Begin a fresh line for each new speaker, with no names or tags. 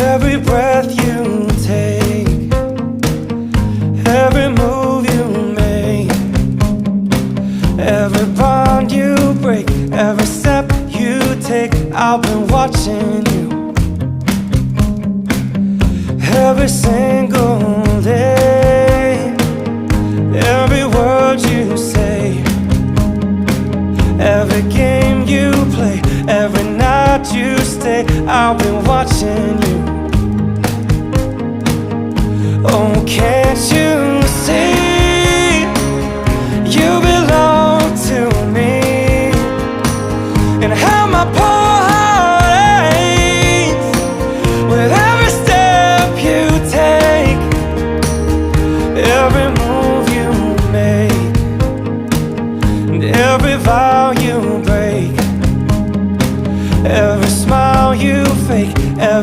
Every breath you take, every move you make, every bond you break, every step you take, I've been watching you. Every single day, every word you say, every game you play, every night you stay, I've been watching you. Oh, can't you